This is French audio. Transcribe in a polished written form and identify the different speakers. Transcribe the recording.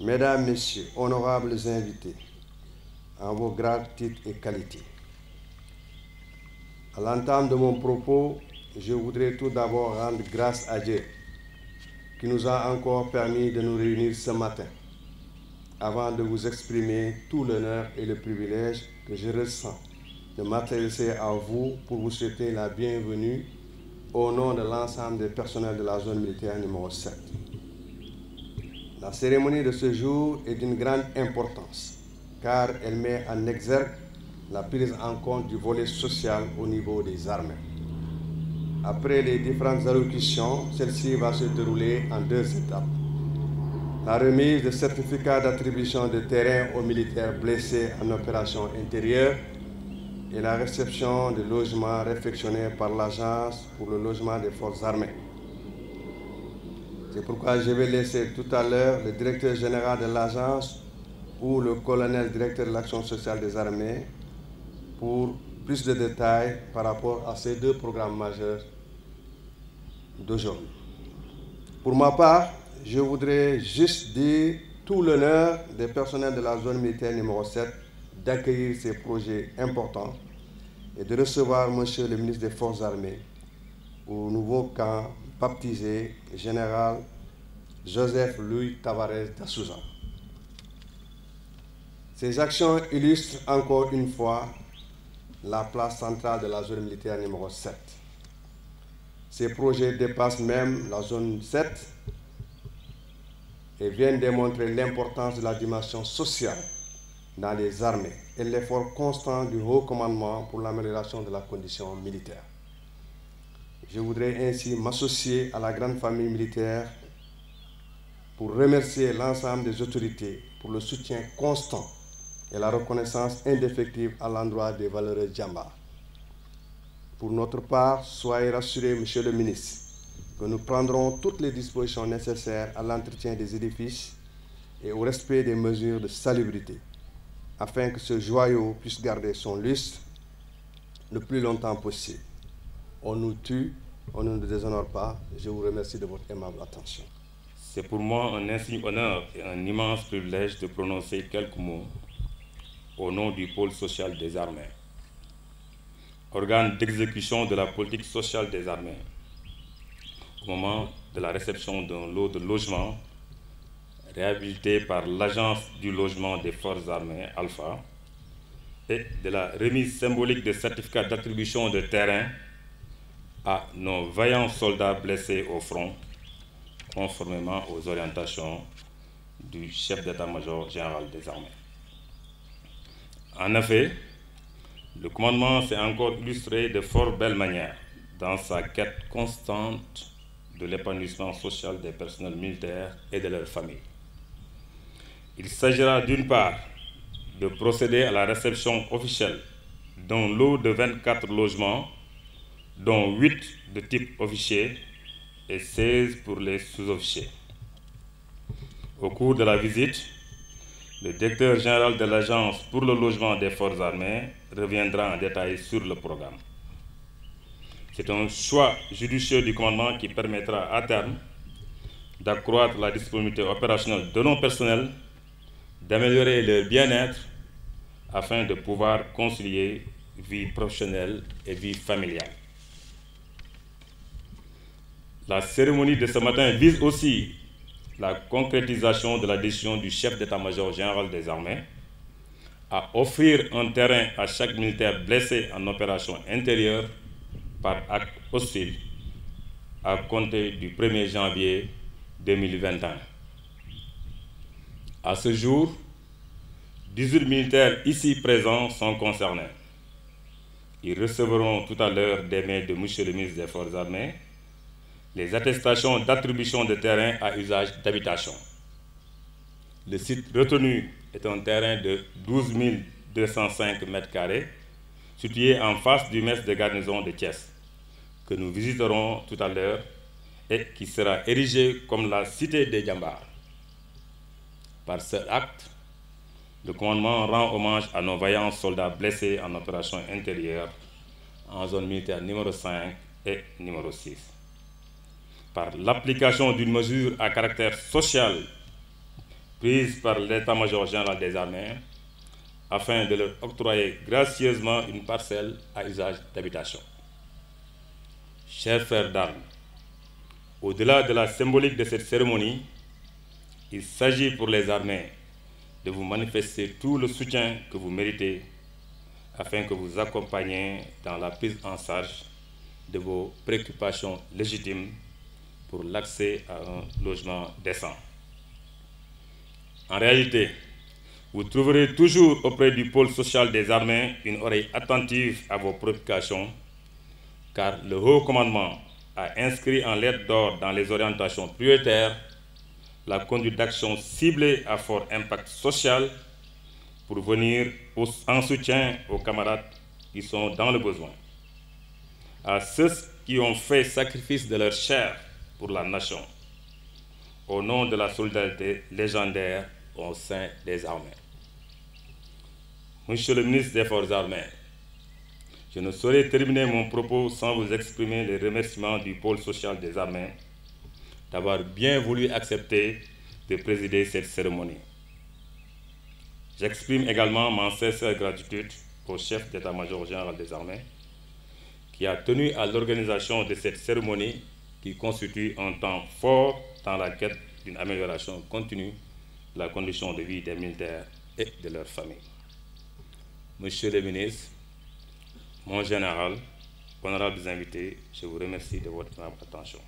Speaker 1: Mesdames, Messieurs, honorables invités, en vos grades, titres et qualités. À l'entame de mon propos, je voudrais tout d'abord rendre grâce à Dieu qui nous a encore permis de nous réunir ce matin, avant de vous exprimer tout l'honneur et le privilège que je ressens de m'adresser à vous pour vous souhaiter la bienvenue au nom de l'ensemble des personnels de la zone militaire numéro 7. La cérémonie de ce jour est d'une grande importance car elle met en exergue la prise en compte du volet social au niveau des armées. Après les différentes allocutions, celle-ci va se dérouler en 2 étapes. La remise de certificats d'attribution de terrain aux militaires blessés en opération intérieure et la réception de logements réfectionnés par l'Agence pour le logement des forces armées. C'est pourquoi je vais laisser tout à l'heure le directeur général de l'agence ou le colonel directeur de l'action sociale des armées pour plus de détails par rapport à ces 2 programmes majeurs d'aujourd'hui. Pour ma part, je voudrais juste dire tout l'honneur des personnels de la zone militaire numéro 7 d'accueillir ces projets importants et de recevoir Monsieur le ministre des Forces armées au nouveau camp baptisé Général Joseph Louis Tavares da Souza. Ces actions illustrent encore une fois la place centrale de la zone militaire numéro 7. Ces projets dépassent même la zone 7 et viennent démontrer l'importance de la dimension sociale dans les armées et l'effort constant du haut commandement pour l'amélioration de la condition militaire. Je voudrais ainsi m'associer à la grande famille militaire pour remercier l'ensemble des autorités pour le soutien constant et la reconnaissance indéfectible à l'endroit des valeureux Djambars. Pour notre part, soyez rassurés, Monsieur le ministre, que nous prendrons toutes les dispositions nécessaires à l'entretien des édifices et au respect des mesures de salubrité, afin que ce joyau puisse garder son lustre le plus longtemps possible. On nous tue, on ne nous déshonore pas. Je vous remercie de votre aimable attention.
Speaker 2: C'est pour moi un insigne honneur et un immense privilège de prononcer quelques mots au nom du pôle social des armées, organe d'exécution de la politique sociale des armées, au moment de la réception d'un lot de logements réhabilités par l'Agence du logement des forces armées, Alpha, et de la remise symbolique de certificats d'attribution de terrain à nos vaillants soldats blessés au front, conformément aux orientations du chef d'état-major général des armées. En effet, le commandement s'est encore illustré de fort belle manière dans sa quête constante de l'épanouissement social des personnels militaires et de leurs familles. Il s'agira d'une part de procéder à la réception officielle d'un lot de 24 logements, dont 8 de type officier et 16 pour les sous-officiers. Au cours de la visite, le directeur général de l'Agence pour le logement des forces armées reviendra en détail sur le programme. C'est un choix judicieux du commandement qui permettra à terme d'accroître la disponibilité opérationnelle de nos personnels, d'améliorer leur bien-être afin de pouvoir concilier vie professionnelle et vie familiale. La cérémonie de ce matin vise aussi la concrétisation de la décision du chef d'état-major général des armées à offrir un terrain à chaque militaire blessé en opération intérieure par acte hostile à compter du 1er janvier 2021. À ce jour, 18 militaires ici présents sont concernés. Ils recevront tout à l'heure des mains de Monsieur le ministre des Forces armées les attestations d'attribution de terrain à usage d'habitation. Le site retenu est un terrain de 12 205 m², situé en face du mess de garnison de Thiès, que nous visiterons tout à l'heure et qui sera érigé comme la cité des Djambars. Par ce acte, le commandement rend hommage à nos vaillants soldats blessés en opération intérieure en zone militaire numéro 5 et numéro 6. Par l'application d'une mesure à caractère social prise par l'état-major général des armées afin de leur octroyer gracieusement une parcelle à usage d'habitation. Chers frères d'armes, au-delà de la symbolique de cette cérémonie, il s'agit pour les armées de vous manifester tout le soutien que vous méritez afin que vous accompagniez dans la prise en charge de vos préoccupations légitimes pour l'accès à un logement décent. En réalité, vous trouverez toujours auprès du pôle social des armées une oreille attentive à vos préoccupations, car le haut commandement a inscrit en lettres d'or dans les orientations prioritaires la conduite d'actions ciblées à fort impact social pour venir en soutien aux camarades qui sont dans le besoin, à ceux qui ont fait sacrifice de leur chair pour la nation, au nom de la solidarité légendaire au sein des armées. Monsieur le ministre des Forces armées, je ne saurais terminer mon propos sans vous exprimer les remerciements du pôle social des armées d'avoir bien voulu accepter de présider cette cérémonie. J'exprime également ma sincère gratitude au chef d'état-major général des armées qui a tenu à l'organisation de cette cérémonie qui constitue un temps fort dans la quête d'une amélioration continue de la condition de vie des militaires et de leurs familles. Monsieur le ministre, mon général, honorables invités, je vous remercie de votre attention.